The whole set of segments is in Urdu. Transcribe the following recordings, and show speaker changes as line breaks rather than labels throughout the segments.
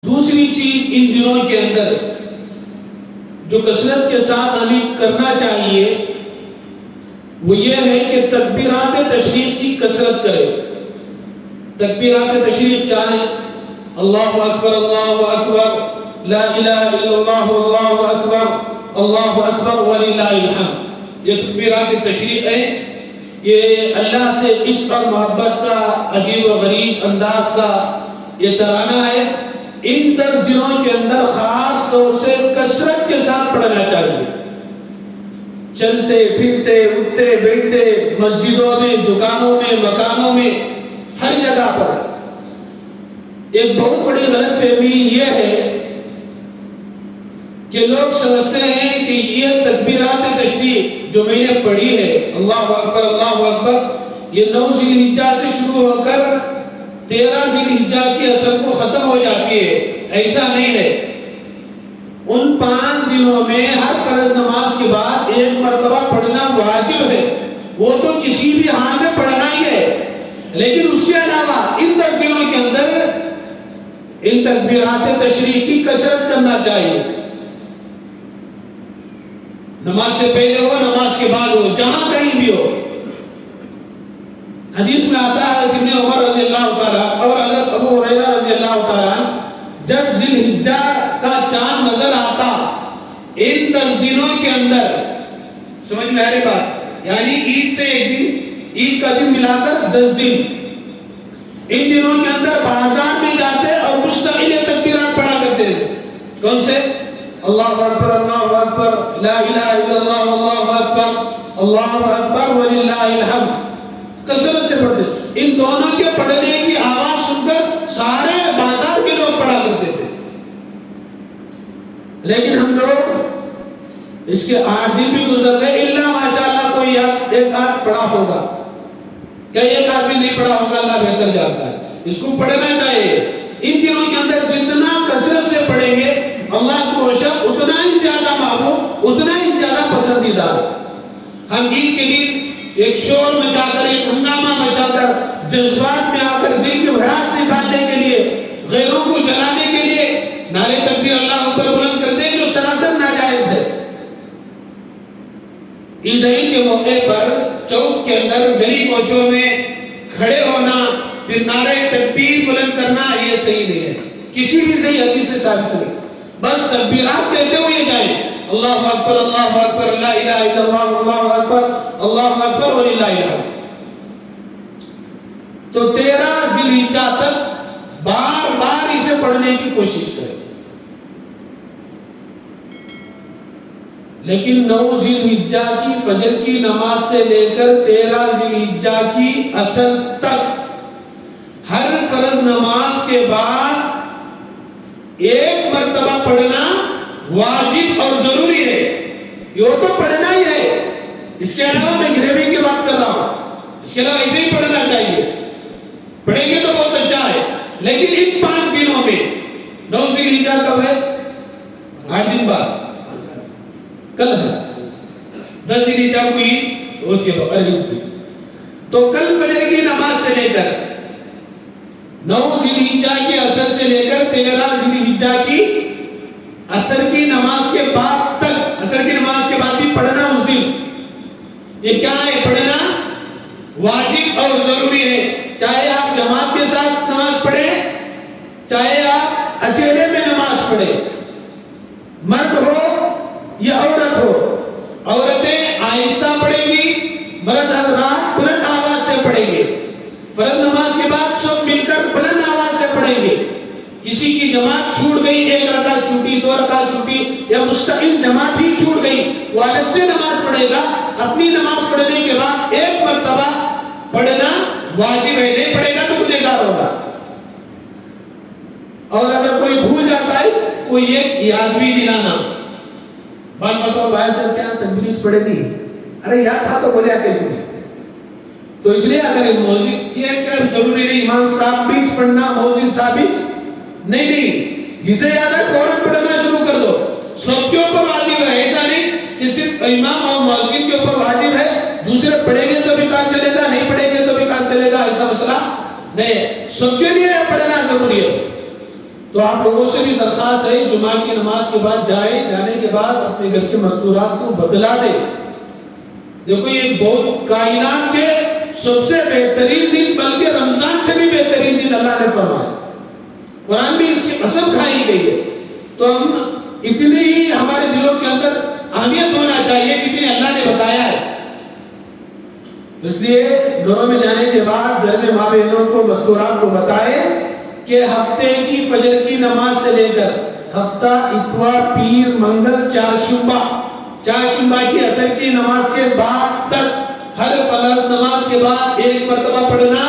دوسری چیز ان دنوں کے اندر جو کثرت کے ساتھ ہمیں کرنا چاہیے وہ یہ ہے کہ تکبیرات تشریق کی کثرت کرے. تکبیرات تشریق کیا ہے؟ اللہ اکبر لا الہ الا اللہ اللہ اکبر وللہ الحمد. یہ تکبیرات تشریق ہے. یہ اللہ سے عشق اور محبت کا عجیب و غریب انداز کا یہ ترانہ ہے. ان 10 دنوں کے اندر خاص طور سے کثرت کے ساتھ پڑھنا چاہیے. چلتے پھرتے اٹھتے بیٹھتے مسجدوں میں دکانوں میں مکانوں میں ہر جگہ پر. ایک بہت بڑی غلط فہمی یہ ہے کہ لوگ سمجھتے ہیں کہ یہ تکبیرات تشریق جو میں نے پڑھی ہے اللہ اکبر یہ 9 ذی الحجہ سے شروع ہو کر 13 ذی الحجہ کی اصل کو ختم ہو جاتی ہے. ایسا نہیں ہے. ان 5 دنوں میں ہر فرض نماز کے بعد 1 مرتبہ پڑھنا واجب ہے. وہ تو کسی بھی حال میں پڑھنا ہی ہے. لیکن اس کے علاوہ ان 10 دنوں کے اندر ان تکبیرات تشریق کی کثرت کرنا چاہیے. نماز سے پہلے ہو نماز کے بعد ہو جہاں کہیں بھی ہو. حدیث میں آتا ہے ابن عمر رضی اللہ تعالیٰ اور حضرت ابو ہریرہ رضی اللہ تعالیٰ جب ذی الحجہ کا چاند نظر آتا ان 10 دنوں کے اندر سمجھ میں آ رہی بات یعنی عید سے ایک دن عید کا دن ملا کر 10 دن ان دنوں کے اندر بازار میں جاتے اور مستقل تکبیرات پڑھا کرتے تھے. کون سے؟ اللہ اکبر لا الہ الا اللہ اکبر وللہ الحمد. کثرت سے پڑھتے. ان دونوں کے پڑھنے کی آواز سن کر سارے بازار کے لوگ پڑھا کرتے تھے. لیکن ہم لوگ اس کے 8 دن بھی گزر گئے الا ماشاءاللہ کوئی ایک آدھ پڑھا ہوگا. کیا ایک آدمی نہیں پڑھا ہوگا؟ اللہ بہتر جانتا ہے. اس کو پڑھنا چاہیے. ان دنوں کے اندر جتنا کثرت سے پڑھیں گے اللہ کو عشق اتنا ہی زیادہ محبوب اتنا ہی زیادہ پسندیدہ. ہم عید کے دن ایک شور مچا کر ایک ہنگامہ مچا کر جذبات میں آ کر دل کی بھڑاس نکالنے کے لیے غیروں کو جلانے کے لیے نعرے تکبیر اللہ اکبر بلند کرتے ہیں جو سراسر ناجائز ہے. عیدین کے موقع پر چوک کے اندر گلی کوچوں میں کھڑے ہونا پھر نعرے تکبیر بلند کرنا یہ صحیح نہیں ہے. کسی بھی صحیح حدیث سے ثابت نہیں. بس تکبیرات کہتے ہوئے جائیں اللہ اکبر لا الہ الا اللہ اکبر وللہ الحمد. تو 13 ذی الحجہ تک بار بار اسے پڑھنے کی کوشش کریں. لیکن 9 ذی الحجہ کی فجر کی نماز سے لے کر 13 ذی الحجہ کی اصل تک ہر فرض نماز کے بعد 1 مرتبہ پڑھنا واجب اور ضروری ہے. یہ تو پڑھنا ہی ہے. اس کے علاوہ میں گریوی کی بات کر رہا ہوں. اس کے علاوہ ایسے ہی پڑھنا چاہیے. پڑھیں گے تو بہت اچھا ہے. لیکن ان 5 دنوں میں 9 ذی الحجہ کب ہے؟ 8 دن بعد کل ہے. 10 ذی الحجہ کو عید ہوتی ہے تو کل فجر کی نماز سے لے کر 9 ذی الحجہ کی عصر سے لے کر 13 ذی الحجہ کی عصر کی نماز کے بعد تک عصر کی نماز کے بعد بھی پڑھنا اس دن یہ کیا ہے؟ پڑھنا واجب اور ضروری ہے. چاہے آپ جماعت کے ساتھ نماز پڑھیں چاہے آپ اکیلے میں نماز پڑھیں. مرد ہو یا عورت ہو. عورتیں آہستہ پڑھیں گی مرد حضرات بلند آواز سے پڑھیں گے. فرض نماز کے بعد سب مل کر بلند آواز سے پڑھیں گے. کسی کی جماعت چھوٹ گئی 1 رکعت چھوٹی 2 رکعت چھوٹی یا مستقل جماعت ہی چھوٹ گئی وہ الگ سے نماز پڑھے گا. اپنی نماز پڑھنے کے بعد 1 مرتبہ پڑھنا واجب ہے. نہیں پڑھے گا تو گنہگار ہوگا. اور اگر کوئی بھول جاتا ہے کوئی ایک یاد بھی دلانا. بعد مرتبہ باہر جب کیا تکبیر پڑھے نہیں ارے یاد تھا تو بولے کہ نہیں. تو اس لیے اگر موزن یہ کیا ضروری نہیں امام صاحب بیچ پڑھنا موزن صاحب بیچ نہیں جسے یاد ہے فوراً پڑھنا شروع کر دو. سب کے اوپر واجب ہے. ایسا نہیں کہ صرف امام اور مؤذن کے اوپر واجب ہے دوسرے پڑھیں گے تو بھی کام چلے گا نہیں پڑھیں گے تو بھی کام چلے گا ایسا مسئلہ نہیں. سب کے لیے پڑھنا ضروری ہے. تو آپ لوگوں سے بھی درخواست ہے جمعہ کی نماز کے بعد جانے کے بعد اپنے گھر کے مستورات کو بدلا دے. دیکھو یہ بہت کائنات کے سب سے بہترین دن بلکہ رمضان سے بھی بہترین دن اللہ نے فرمایا. قرآن میں اس کی قسم کھائی گئی ہے. تو ہم اتنی ہی ہمارے دلوں کے اندر اہمیت ہونا چاہیے جتنی اللہ نے بتایا ہے. اس لیے گھروں میں جانے کے بعد گھر میں ماں بہنوں کو مستورات کو بتائے کہ ہفتے کی فجر کی نماز سے لے کر ہفتہ اتوار پیر منگل چہارشنبہ کی عصر کی نماز کے بعد تک ہر فرض نماز کے بعد ایک مرتبہ پڑھنا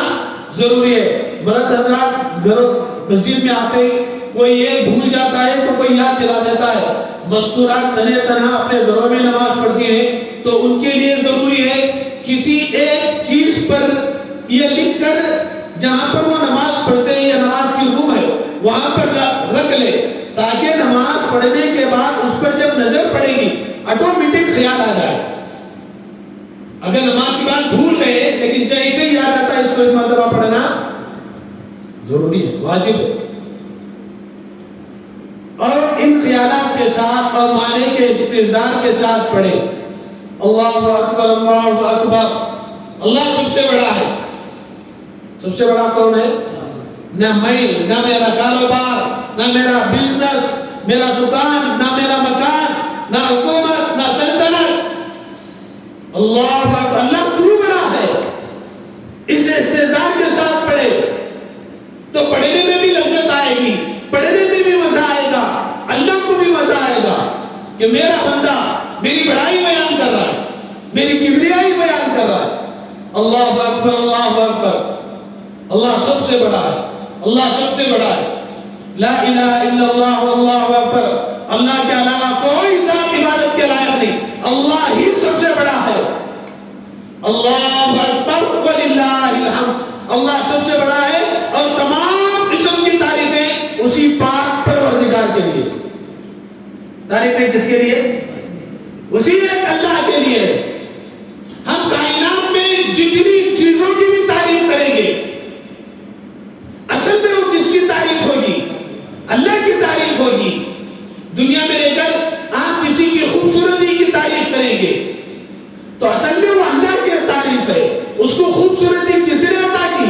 ضروری ہے. مرد حضرات گھروں مسجد میں آتے کوئی یہ بھول جاتا ہے تو کوئی یاد دلا دیتا ہے. مستورات تنہا تنہا اپنے گھروں میں نماز پڑھتی ہیں تو ان کے لیے ضروری ہے کسی ایک چیز پر یہ لکھ کر جہاں پر وہ نماز پڑھتے ہیں یا نماز کی روم ہے وہاں پر رکھ لے تاکہ نماز پڑھنے کے بعد اس پر جب نظر پڑے گی آٹومیٹک خیال آ جائے. اگر نماز کے بعد بھول گئے لیکن جیسے ہی یاد آتا ہے اس کو ایک مرتبہ پڑھنا ضروری ہے واجب ہے. اور ان خیالات کے ساتھ اور معنی کے استحضار کے ساتھ پڑھے. اللہ اکبر اللہ اکبر. اللہ سب سے بڑا ہے. سب سے بڑا کون ہے؟ نہ میں نہ میرا کاروبار نہ میرا بزنس میرا دکان نہ میرا مکان نہ حکومت نہ سلطنت. اللہ اکبر. اللہ تو بڑا ہے. اس استحضار کے ساتھ پڑھے تو پڑھنے میں بھی لذت آئے گی پڑھنے میں بھی مزہ آئے گا اللہ کو بھی مزہ آئے گا کہ میرا بندہ میری بڑائی بیان کر رہا ہے میری کبریائی بیان کر رہا ہے. اللہ اکبر اللہ اکبر. اللہ سب سے بڑا ہے. اللہ سب سے بڑا ہے. لا الہ الا اللہ واللہ اکبر. اللہ کے علاوہ کوئی ذات عبادت کے لائق نہیں. اللہ ہی سب سے بڑا ہے. اللہ اکبر وللہ الحمد. اللہ سب سے بڑا ہے اور تمام قسم کی تعریفیں اسی پاک پروردگار کے لیے. تعریفیں کس کے لیے؟ اسی ایک اللہ کے لیے. ہم کائنات میں جتنی چیزوں کی بھی تعریف کریں گے اصل میں وہ کس کی تعریف ہوگی؟ اللہ کی تعریف ہوگی. دنیا میں رہ کر آپ کسی کی خوبصورتی کی تعریف کریں گے تو اصل میں وہ اللہ کی تعریف ہے. اس کو خوبصورتی کس نے عطا کی؟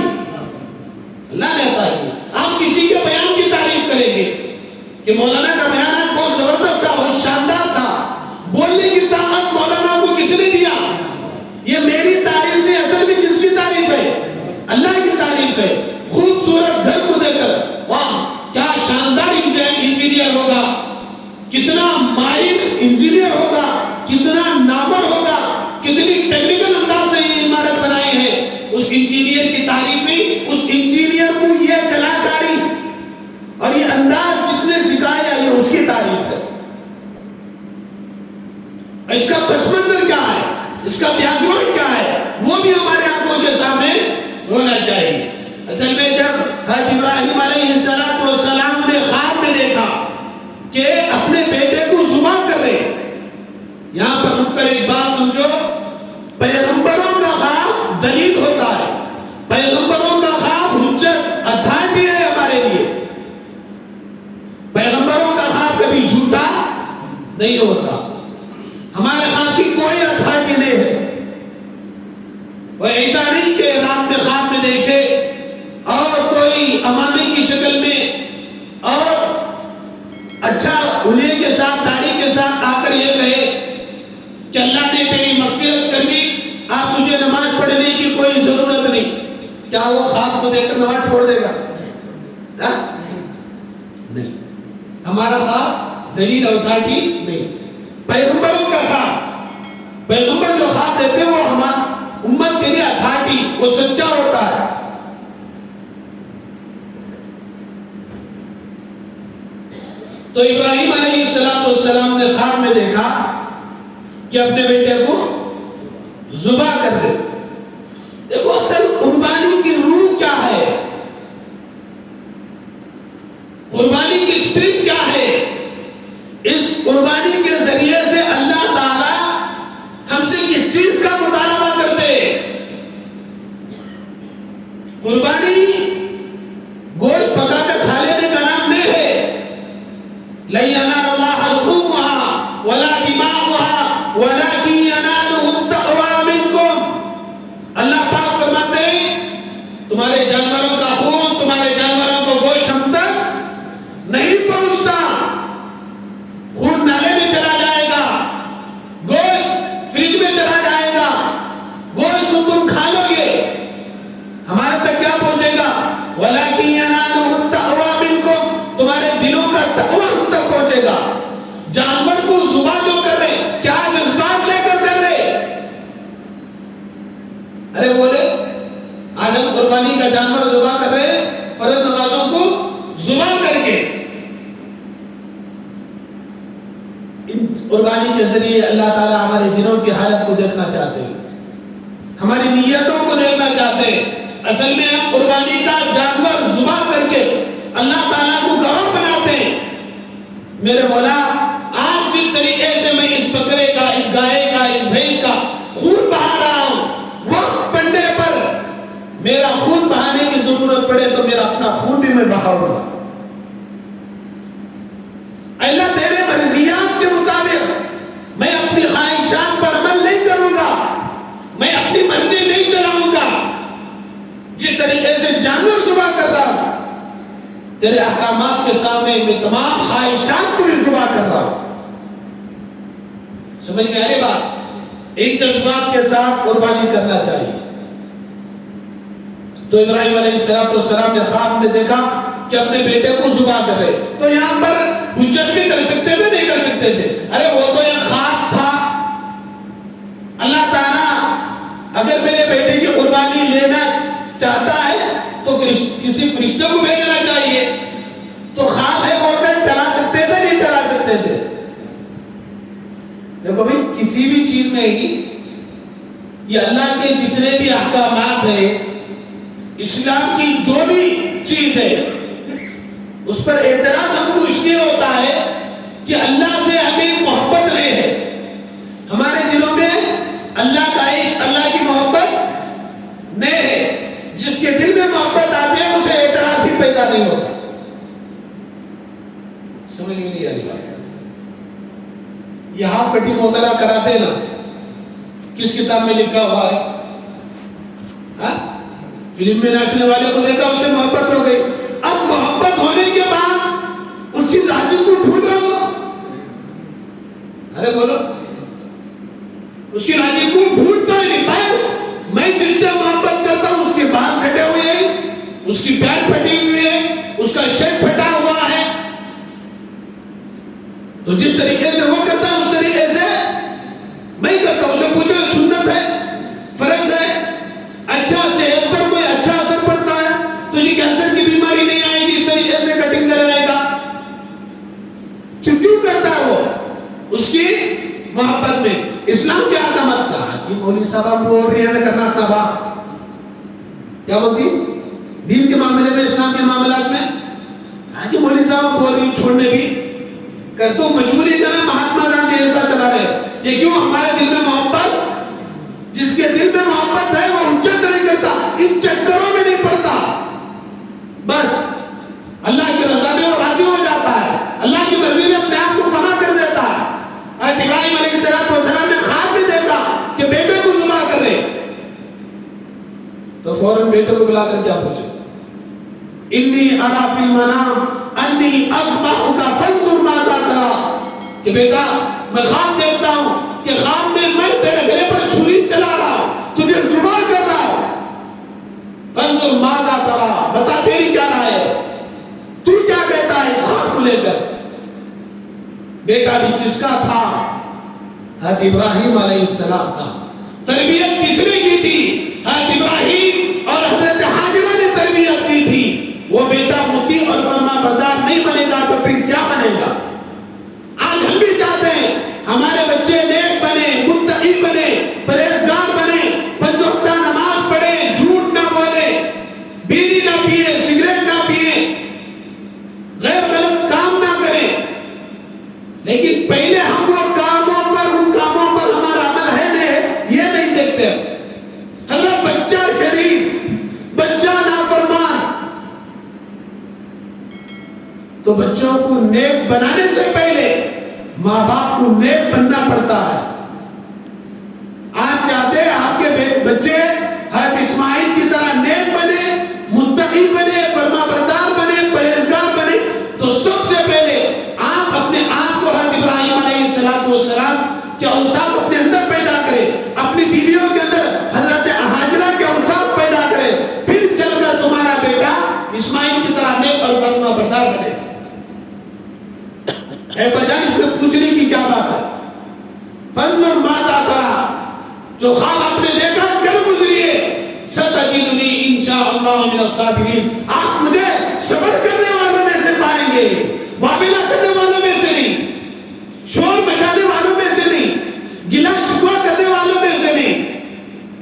اللہ نے عطا کی. آپ کسی کے بیان کی تعریف کریں گے کہ مولانا کا بیان بہت زبردست تھا بہت شاندار تھا. بولنے کی طاقت مولانا کو کس نے دیا؟ یہ میری تعریف نہیں اصل میں کس کی تعریف ہے؟ اللہ کی تعریف ہے. خوبصورت گھر کو دے کر واہ کیا شاندار انجینئر ہوگا کتنا ماہر انجینئر ہوگا کتنا نامور ہوگا کتنی ٹیکنیکل انداز سے یہ عمارت بنائی ہے. اس انجینئر کی تعریف میں اس انجینئر کو یہ کلاکاری اور یہ انداز جس نے سکھایا یہ اس کی تعریف ہے. اس کا پس منظر کیا ہے اس کا بیک گراؤنڈ کیا ہے وہ بھی ہمارے آنکھوں کے سامنے ہونا چاہیے. اصل میں جب حضرت ابراہیم علیہ السلام نے خواب میں دیکھا کہ اپنے بیٹے کو ذبح کر رہے یہاں پر رک کر ایک بات سمجھو. پیغمبروں کا خواب دلیل ہوتا ہے. پیغمبروں کا خواب حجت اتھارٹی ہے ہمارے لیے. پیغمبروں کا خواب کبھی جھوٹا نہیں ہوتا. ہمارے خواب کی کوئی اتھارٹی نہیں ہے. وہ ایسا نہیں کہ رات میں خواب میں دیکھے اور کوئی امامی کی شکل میں اور اچھا انہیں کے ساتھ داڑھی کے ساتھ آ کر یہ کہے کہ اللہ نے تیری مغفرت کر دی آپ تجھے نماز پڑھنے کی کوئی ضرورت نہیں. کیا وہ خواب کو دیکھ کر نماز چھوڑ دے گا؟ نہیں. ہمارا خواب دلیل اتھارٹی نہیں. پیغمبروں کا خواب پیغمبر جو خواب دیتے وہ ہمارا امت کے لیے اتھارٹی وہ سچا ہوتا ہے. تو ابراہیم علیہ السلام نے خواب میں دیکھا کہ اپنے بیٹے کو ذبح کر رہے. دیکھو اصل قربانی کی روح کیا ہے قربانی کی اسپرٹ کیا ہے. اس قربانی کے ذریعے سے اللہ تعالی ہم سے کس چیز کا مطالبہ کرتے. قربانی گوشت پکا کر کھا لینے کا نام نہیں ہے. لن ينال الله لحومها ولا دماؤها ولكن يناله التقوى منكم. اللہ پاک فرماتے ہیں تمہارے جانوروں کا خون، تمہارے جانوروں کو گوشت ہم تک نہیں پہنچتا. خون نالے میں چلا جائے گا، گوشت فریج میں چلا جائے گا، گوشت کو تم کھا لو گے، ہمارے تک کیا پہنچے گا؟ وَلَكِنْ يَنَالُهُ التَّقْوَى مِنْكُمْ، تمہارے دلوں کا تقوی ہم تک پہنچے گا. جانور کو ذبح جو کر رہے کیا جذبات لے کر کر رہے؟ ارے بولے آج ہم قربانی کا جانور ذبح کر رہے ہیں فرض نمازوں کو ذبح کر کے. ان قربانی کے ذریعے اللہ تعالی ہمارے دلوں کی حالت کو دیکھنا چاہتے ہیں، ہماری نیتوں کو دیکھنا چاہتے ہیں. اصل میں ہم قربانی کا جانور ذبح کر کے اللہ تعالیٰ کو گواہ بناتے ہیں. میرے مولا آج جس طریقے سے میں اس بکرے کا، اس گائے کا، اس بھینس کا خون بہا رہا ہوں، وقت پڑنے پر میرا خون بہانے کی ضرورت پڑے تو میرا اپنا خون بھی میں بہاؤں گا. اللہ تیرے مرضیات کے مطابق میں اپنی خواہشات پر عمل نہیں کروں گا، میں اپنی مرضی نہیں چلاؤں گا. جس طریقے سے جانور ذبح کر رہا ہوں تیرے احکامات کے سامنے میں تمام خواہشات کو بھی ذبح کر رہا ہوں. سمجھ میں آ رہی بات؟ ایک جذبات کے ساتھ قربانی کرنا چاہیے. تو ابراہیم علیہ السلام نے خواب میں دیکھا کہ اپنے بیٹے کو ذبح کر رہے. تو یہاں پر حجت بھی کر سکتے تھے، نہیں کر سکتے تھے. ارے وہ تو ایک خواب تھا. اللہ تعالیٰ اگر میرے بیٹے کی قربانی لینا چاہتا ہے تو کسی فرشتے کو بھیجنا چاہیے. تو خواب ہے وہ کر ٹلا سکتے تھے، نہیں ٹلا سکتے تھے. دیکھو بھائی کسی بھی چیز میں یہ اللہ کے جتنے بھی احکامات ہیں، اسلام کی جو بھی چیز ہے اس پر اعتراض ہم کو اس لیے ہوتا ہے کہ اللہ سے ہمیں محبت نہیں ہے. ہمارے دلوں میں اللہ کا عشق، اللہ کی محبت نہیں ہے. جس کے دل میں محبت آتی ہے اسے اعتراض ہی پیدا نہیں ہوتا. سمجھ میں نہیں آ رہی بات؟ یہ ہاف کٹنگ وغیرہ کراتے نا، کس کتاب میں لکھا ہوا ہے؟ فلم میں ناچنے والے کو دیکھا اس سے محبت ہو گئی. اب محبت ہونے کے بعد اس کی ذاتی کو ڈھونڈ رہا ہو. ارے بولو، اس کی راضی کو ڈھونڈتا ہی نہیں. میں جس سے محبت کرتا ہوں اس کے بال کٹے ہوئے ہیں، اس کی پینٹ پھٹی ہوئی ہے، اس کا شرٹ پھٹا ہوا ہے. تو جس طریقے سے وہ کرتا ہے اس طریقے سے میں کرتا ہوں. اسے پوچھو سنت ہے، فرض ہے، اچھا صحت پر کوئی اچھا اثر پڑتا ہے تو یہ کینسر کی بیماری نہیں آئے گی اس طریقے سے کٹنگ کرائے گا. کیوں کرتا ہے وہ؟ اس کی محبت میں. اسلام کیا احکامات کہا کہ مولوی صاحب بول رہی ہے کرنا تھا، کیا بولتی دین کے معاملے میں، اسلام کے معاملات میں کہ مولوی صاحب بول رہی چھوڑنے بھی کر تو مجبوری کرنا. مہاتما گاندھی ایسا چلا رہے. یہ کیوں؟ ہمارے دل میں محبت، جس کے دل میں محبت ہے وہ حجت نہیں کرتا، ان چکروں میں نہیں پڑتا. بس اللہ کی رضا میں وہ راضی ہو جاتا ہے، اللہ کی مرضی میں اپنے آپ کو فنا کر دیتا ہے. ابراہیم علیہ السلام نے خواب میں دیکھا کہ بیٹے کو ذبح کر رہے تو فوراً بیٹے کو بلا کر کیا پوچھے؟ انی ارا فی المنام انی اصبحک فانظر ماذا تری. کہ بیٹا میں خواب دیکھتا ہوں کہ خواب میں میں تیرے گلے پر چھری چلا رہا ہوں، تجھے ذبح کر رہا ہوں. فانظر ماذا تری، بتا تیری کیا رائے ہے، تو کیا کہتا ہے اس خواب کو لے کر. بیٹا بھی کس کا تھا؟ حضرت ابراہیم علیہ السلام کا. تربیت کس نے کی تھی؟ حضرت ابراہیم اور حضرت حاجرہ نے تربیت کی تھی. وہ بیٹا مطیع اور فرما بردار نہیں بنے گا تو پھر کیا بنے گا؟ آج ہم بھی چاہتے ہیں ہمارے بچے نیک بنے، متقی بنے، پرہیزگار بنے، پنج وقت نماز پڑھے، جھوٹ نہ بولے، بیڑی نہ پیے، سگریٹ نہ پیے، غیر غلط کام نہ کریں. لیکن پہلے ہم وہ کاموں پر، ان کاموں پر ہمارا عمل ہے نہیں، یہ نہیں دیکھتے. حضرت بچہ شریف، بچہ نافرمان، تو بچوں بچوں کو نیک بنانے سے پہلے ماں باپ کو نیک بننا پڑتا ہے. آپ چاہتے ہیں آپ کے بچے حضرت اسماعیل کی طرح نیک بنے, متقی بنے, فرما بردار بنے, پرہیزگار بنے, تو سب سے پہلے آپ اپنے آپ کو حضرت ابراہیم علیہ السلام کے اوصاف اپنے اندر پیدا کریں, اپنی بیویوں کے اندر حضرت ہاجرہ کے اوصاف پیدا کریں, پھر چل کر تمہارا بیٹا اسماعیل کی طرح نیک اور فرما بردار بنے. اے بجان اس میں پوچھنے کی کیا بات ہے؟ فانظر ماذا ترى, جو خواب آپ نے دیکھا کل گزریے, ستجدنی انشاءاللہ من الصابرین, آپ مجھے صبر کرنے والوں میں سے پائیں گے, معاملہ کرنے والوں میں سے نہیں, شور مچانے والوں میں سے نہیں, گلا شکوہ کرنے والوں میں سے نہیں.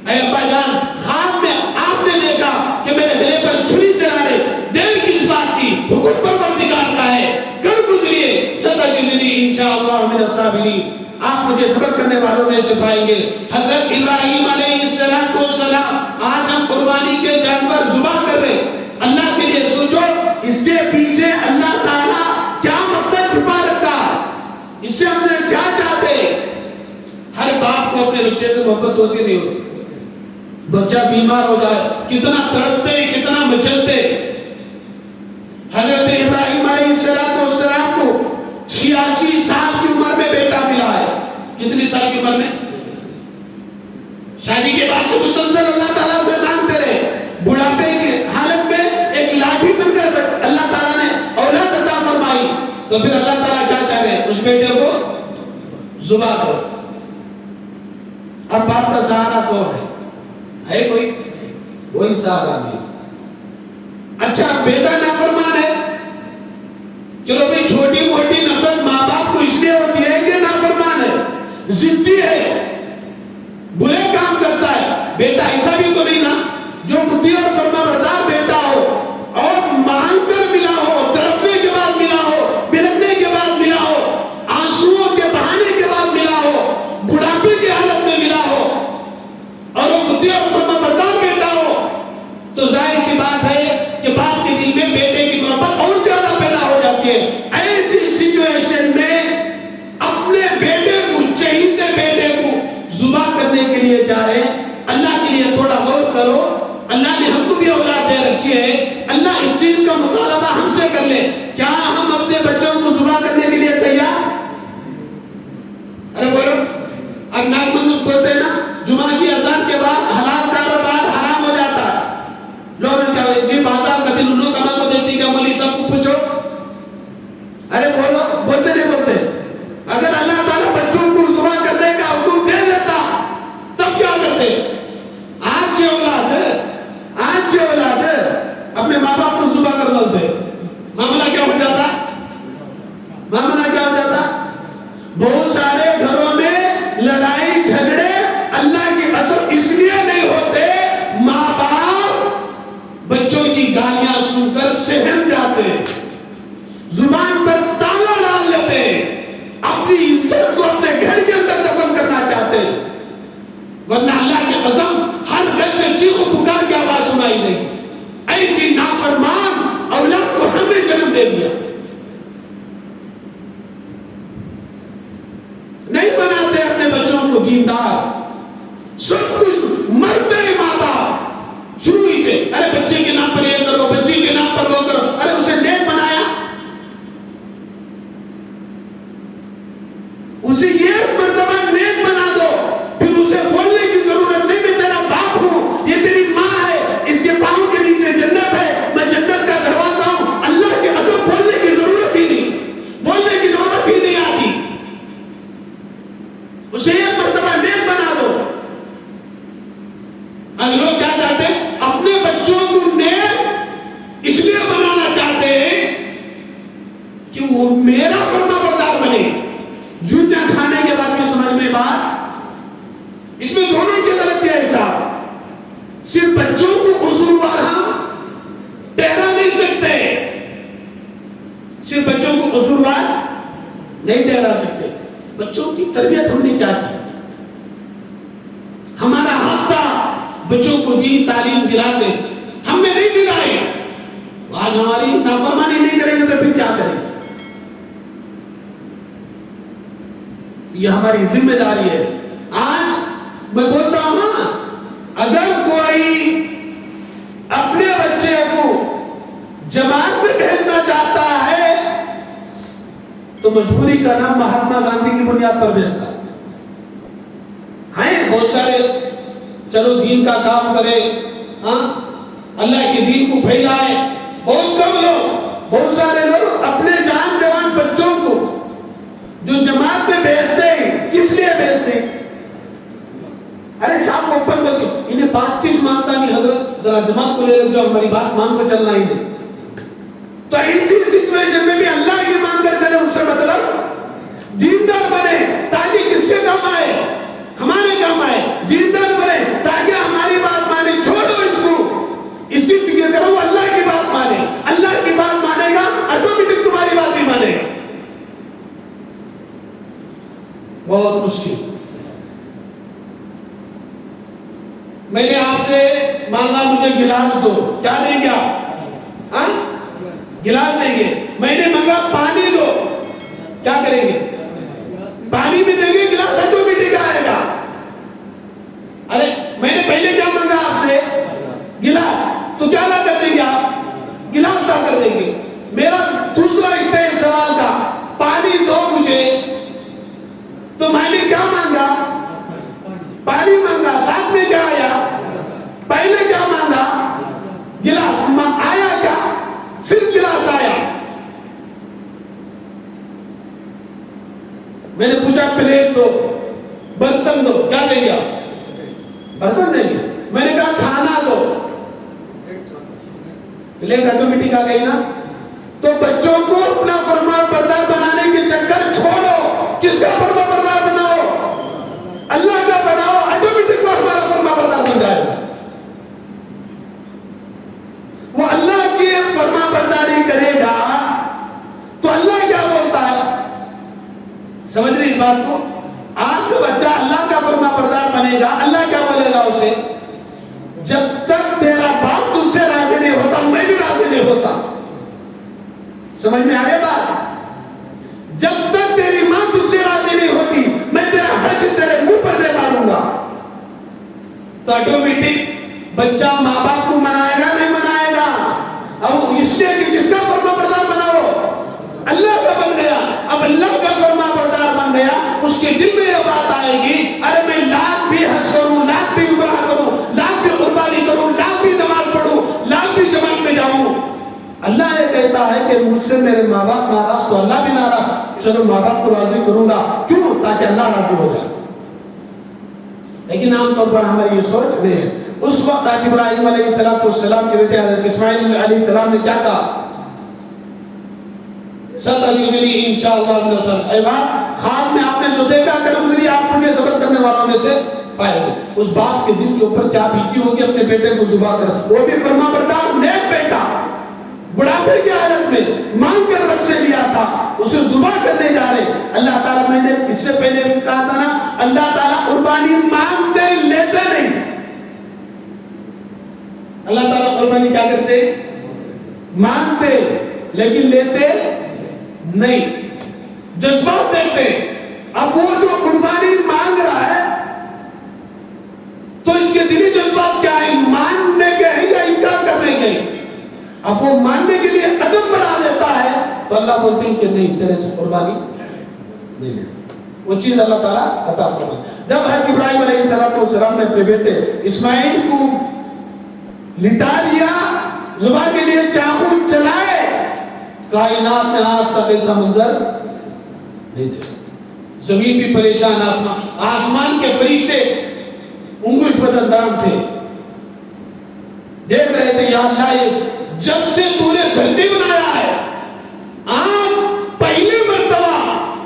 اے ابا جان, خواب میں آپ نے دیکھا کہ میرے گلے پر چھری چلا رہے, دیر کس بات کی, حکم پروردگار کا ہے, کل گزریے, ستجدنی انشاءاللہ من الصابرین, آپ مجھے صبر کرنے والوں میں سے پائیں گے. حضرت ابراہیم علیہ السلام, آج ہم قربانی کے جانور ذبح کر رہے, اللہ کے لیے سوچو اس کے پیچھے اللہ تعالیٰ کیا مقصد چھپا رکھا, اس سے ہم سے کیا چاہتے. ہر باپ کو اپنے بچے سے محبت ہوتی نہیں ہوتی, بچہ بیمار ہو جائے کتنا تڑپتے, کتنا مچلتے. حضرت ابراہیم علیہ السلام کو 86 سال کی عمر میں بیٹا ملا ہے. کتنی سال کی عمر میں؟ شادی کے بعد سے مسلسل اللہ تعالیٰ سے مانگتے رہے, بڑھاپے کی حالت میں ایک لاٹھی بن کر اللہ تعالیٰ نے اولاد عطا فرمائی, تو پھر اللہ تعالیٰ کیا چاہ رہے ہیں, اس بیٹے کو ذبح کرو. اب باپ کا سہارا کون ہے کوئی؟ وہی سہارا نہیں. اچھا بیٹا نافرمان ہے, چلو بھئی چھوٹی موٹی نفرت ماں باپ کو اس لیے ہوتی ہے کہ نافرمان ہے, ضدی ہے, برے کام کرتا ہے. بیٹا ایسا بھی تو نہیں نا جو مطیع اور فرما بردار بیٹا ہو, اور مانگ کر ملا ہو, تڑپنے کے بعد ملا ہو, بلکنے کے بعد ملا ہو, آنسوؤں کے بہانے کے بعد ملا ہو, بڑھاپے کی حالت میں ملا ہو, اور وہ مطیع اور فرما بردار بیٹا ہو, تو ظاہر سی بات ہے کہ باپ کے دل میں بیٹے کی محبت اور زیادہ پیدا ہو جاتی ہے. ایسی سچویشن میں اپنے بیٹے کو, چہیتے بیٹے کو ذبح کرنے کے لیے جا رہے ہیں. اللہ کے لیے تھوڑا غور کرو, اللہ نے ہم کو بھی اولاد دے رکھی ہے, اللہ اس چیز کا مطالبہ ہم سے کر لے, کیا ہم اپنے بچوں کو ذبح کرنے کے لیے تیار؟ ارے بولو, اب ناگمند بولتے ہیں نا, جمعہ کی اذان کے بعد حلال کاروبار حرام ہو جاتا ہے. لوگ کیا جی بازار کا دن انہوں کما کو دیتی, کیا مولی صاحب کو پوچھو. ارے بولو, بولتے نہیں بولتے. اگر اللہ تعالیٰ بچوں کو ذبح کرنے کا حکم دے دیتا تب کیا کرتے؟ آج کے اولاد اپنے ماں باپ کو ذبح کر ڈالتے, معاملہ کیا ہو جاتا؟ بہت سارے گھروں میں لڑائی جھگڑے اللہ کی قسم اس لیے نہیں ہوتے, ماں باپ بچوں کی گالیاں سن کر سہم جاتے, زبان پر تالا ڈال لیتے, اپنی عزت کو اپنے گھر کے اندر دفن کرنا چاہتے, ورنہ اللہ کی قسم ہر گھر سے چیخ و پکار کی آواز سنائی دے گی. ایسی نافرمان اولاد کو ہم نے جنم دے دیا. نہیں بناتے اپنے بچوں کو دیندار, سب کچھ مرتے ہیں ماں باپ شروع ہی سے. ارے بچے کے نام پر یہ کرو, بچی کے نام پر وہ کرو, ارے اسے نیک بنایا, اسے یہ مرتبہ نیک بنا دو, پھر اسے بولنے کی ضرورت نہیں, میں تیرا باپ ہوں, یہ تیری ماں ہے, اس کے پاؤں کے نیچے جنت ہے, میں جنت کا دروازہ ہوں. اللہ کے قسم بولنے کی ضرورت ہی نہیں, بولنے کی نوبت ہی نہیں آتی, اسے ایک مرتبہ نیک بنا دو. اب لوگ کیا چاہتے ہیں, اپنے بچوں کو نیک اس لیے بنانا چاہتے ہیں کہ وہ میرا فرما بردار بنے. جوتیاں کھانے کے بعد میں سمجھ میں بات, اس میں دونوں کی غلطی ہے صاحب. صرف بچوں کو قصوروار ہم ٹھہرا نہیں سکتے, صرف بچوں کو قصوروار نہیں ٹھہرا سکتے. بچوں کی تربیت ہم نے کیا کی, ہمارا حق تھا بچوں کو دین تعلیم دلاتے, ہم نے نہیں دلائی. آج ہماری نافرمانی نہیں کریں گے تو پھر کیا کریں گے؟ یہ ہماری ذمہ داری ہے. آج میں بولتا ہوں نا، اگر کوئی اپنے بچے کو جماعت میں بھیجنا چاہتا ہے تو مجبوری کا نام مہاتما گاندھی کی بنیاد پر بھیجتا ہے. ہیں بہت سارے چلو دین کا کام کرے، ہاں اللہ کے دین کو پھیلائے، بہت کم لوگ، بہت سارے لوگ اپنے جان جوان بچوں کو جو جماعت میں بھیجتے ہیں، کس لیے بھیجتے ہیں؟ ارے صاحب اوپن بتو، انہیں بات کس مانتا نہیں حضرت، ذرا جماعت کو لے لو جو ہماری بات مان کر چلنا ہی نہیں. تو ایسی سچویشن میں بھی اللہ کی مان کر چلے، اس سے مطلب دیندار بنے تاکہ کس کے کام آئے؟ ہمارے کام آئے. دیندار بنے تاکہ ہماری بات مانے. چھوڑو اس کو، اس کی فکر کرو وہ اللہ کی بات مانے. اللہ کی بات مانے گا آٹومیٹک تمہاری بات بھی مانے گا. بہت مشکل. میں نے آپ سے مانگا مجھے گلاس دو، کیا دیں گے آپ؟ ہاں گلاس دیں گے. میں نے مانگا پانی دو، کیا کریں گے؟ پانی بھی دیں گے، گلاس آٹومیٹک آئے گا. ارے میں نے پہلے کیا مانگا آپ سے؟ گلاس، تو کیا لا کر دیں گے آپ؟ گلاس لا کر دیں گے. میرا دوسرا سوال کا پانی دو مجھے، تو میں نے کیا مانگا؟ پانی مانگا. ساتھ میں کیا آیا؟ پہلے کیا مانگا؟ گلاس. آیا کیا؟ صرف گلاس آیا. میں نے پوچھا پلیٹ دو، برتن دو، کیا دیں گے آپ؟ برتن دیں گے. میں نے کہا کھانا دو، پلیٹ آٹومیٹک آ گئی نا. تو بچوں کو اپنا فرما بردار بنانے کے چکر چھوڑو. کس کا فرما بردار بناؤ؟ اللہ کا بناؤ. آٹومیٹک وہ ہمارا فرما بردار بن جائے گا. وہ اللہ کی فرما برداری کرے گا تو اللہ کیا بولتا ہے؟ سمجھ رہی اس بات کو؟ آپ کا بچہ اللہ کا فرما بردار بنے گا. اللہ کیا بولے گا اسے؟ جب تک تیرا باپ تجھ سے راضی نہیں ہوتا میں بھی راضی نہیں ہوتا. سمجھ میں آ رہی بات؟ جب تک تیری ماں تجھ سے راضی نہیں ہوتی میں تیرا حج تیرے منہ پر دے ماروں گا. تو آٹومیٹک بچہ ماں باپ کو منائے گا نہیں منائے گا؟ اب اس لیے کہ کس کا فرما بردار بناؤ؟ اللہ کا بن گیا. اب اللہ کا فرما بردار بن گیا، اس کے دل میں یہ بات آئے گی ارے میں لاکھ بھی حج کروں، لاکھ بھی عمرہ کروں، لاکھ بھی قربانی کروں، لاکھ بھی نماز پڑھوں، لاکھ بھی جماعت میں جاؤں، اللہ یہ کہتا ہے کہ مجھ سے میرے ماں باپ ناراض تو اللہ بھی ناراض. چلو ماں باپ کو راضی کروں گا. کیوں؟ تاکہ اللہ راضی ہو جائے. لیکن عام طور پر ہماری یہ سوچ نہیں ہے. اس وقت ابراہیم علیہ السلام کے بیٹے حضرت اسماعیل علیہ السلام نے کیا کہا؟ ستجدنی انشاءاللہ من الصابرین. اے باپ خواب میں آپ نے جو دیکھا کر گزری، آپ مجھے صبر کرنے والوں میں سے پائے گے. اس باپ کے دل کے اوپر کیا بیتی ہوگی اپنے بیٹے کو ذبح کر، وہ بھی فرما بردار نیک بیٹا، بڑھاپے کی حالت میں مانگ کر رب سے لیا تھا، اسے ذبح کرنے جا رہے. اللہ تعالیٰ، میں نے اس سے پہلے کہا تھا نا، اللہ تعالیٰ قربانی مانگتے لیتے نہیں. اللہ تعالیٰ قربانی کیا کرتے؟ مانگتے لیکن لیتے نہیں، جذبات دیتے. اب وہ جو قربانی مانگ رہا ہے تو اس کے دلی جذبات کیا ہے؟ ماننے کے ہیں یا انکار کرنے کے ہیں؟ اب وہ ماننے کے لیے عدم بنا دیتا ہے تو اللہ بولتے ہیں کہ نہیں، تیرے سے قربانی نہیں لیتے. وہ چیز اللہ تعالیٰ عطا فرمائے. جب حضرت ابراہیم علیہ السلام نے اپنے بیٹے اسماعیل کو لٹا لیا، ذبح کے لیے چاقو چلائے، کائنات میں آج تک ایسا منظر نہیں دیکھا. زمین بھی پریشان، آسمان کے فرشتے انگوش بدندان تھے، دیکھ رہے تھے یا اللہ یہ جب سے تو نے دھرتی بنایا ہے آج پہلی مرتبہ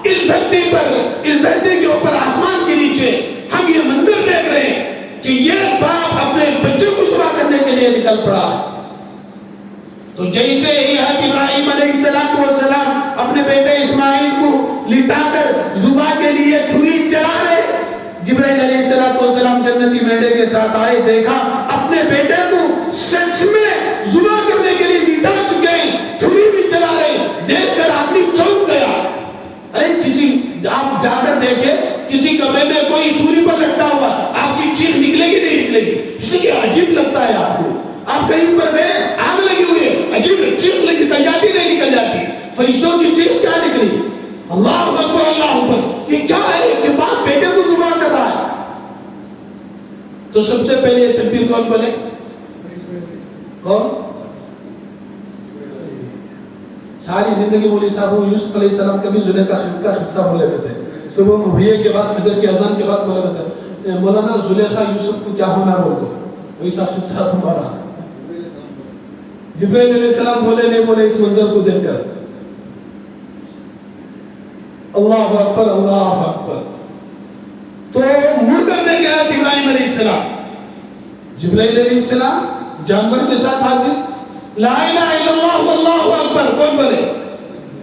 اس دھرتی پر، اس دھرتی کے اوپر آسمان کے نیچے ہم یہ منظر دیکھ رہے ہیں کہ یہ باپ اپنے بچے کو ذبح کرنے کے لیے نکل پڑا ہے. تو جیسے ہی حضرت ابراہیم علیہ السلام اپنے بیٹے اسماعیل کو لٹا کر ذبح کے لیے چھری چلا رہے، جبرائیل علیہ السلام جنتی مینڈے کے ساتھ آئے، دیکھا اپنے بیٹے کو سچ میں ذبح کرنے کے لیے لٹا چکے ہیں، چھری بھی چلا رہے. دیکھ کر آدمی چونک گیا. ارے کسی آپ جا کر دیکھیں کسی کمرے میں کوئی سوری پر لٹکا ہوا، آپ کی چیخ نکلے گی نہیں نکلے گی؟ اس لیے عجیب لگتا ہے آپ کو. آپ کہیں پر گئے آگ لگی ہوئی ہے، عجیب چیخ نکل جاتی نہیں نکل جاتی. فرشتوں کی چیخ کیا نکلی؟ اللہ اکبر اللہ اکبر. یہ کیا ہے کہ باپ بیٹے کو ذبح کر رہا ہے؟ تو سب سے پہلے یہ تکبیر کون بولے؟ کون؟ ساری زندگی مولوی صاحب یوسف علیہ السلام کا بھی زلیخا کا قصہ بولے کرتے ہیں. صبح مغریے کے بعد فجر کی اذان کے بعد بولے کرتے ہیں مولانا زلیخا یوسف کو کیا ہونا بول کو ویسا قصہ تمہارا. جبرائیل علیہ السلام بولے نہیں بولے اس منظر کو دیکھ کر؟ اللہ اکبر اللہ اکبر. تو مڑ کر دیکھ گیا ابراہیم علیہ السلام. جبرائیل علیہ السلام جانور کے ساتھ حاضر. لا الہ الا اللہ واللہ اکبر کون بولے؟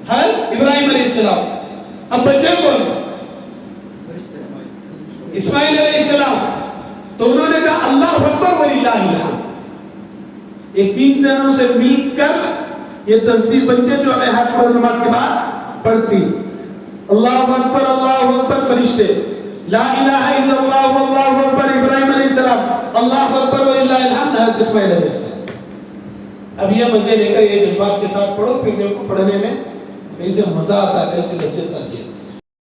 ہے ابراہیم علیہ السلام. اب بچے کون؟ اسماعیل علیہ السلام. تو انہوں نے کہا اللہ اکبر وللہ الحمد. یہ تین جنوں سے مل کر یہ تسبیح بچے جو ہمیں ہر فرض نماز کے بعد پڑھتی. اللہ اکبر فرشتے، لا الہ الا اللہ واللہ اکبر ابراہیم علیہ السلام، اللہ اکبر وللہ الحمد حضرت اسماعیل علیہ السلام. اب یہ مزے لے کر یہ جذبات کے ساتھ پڑھو، پھر دیکھو پڑھنے میں کیسے مزہ آتا ہے، کیسے لذت آتی ہے.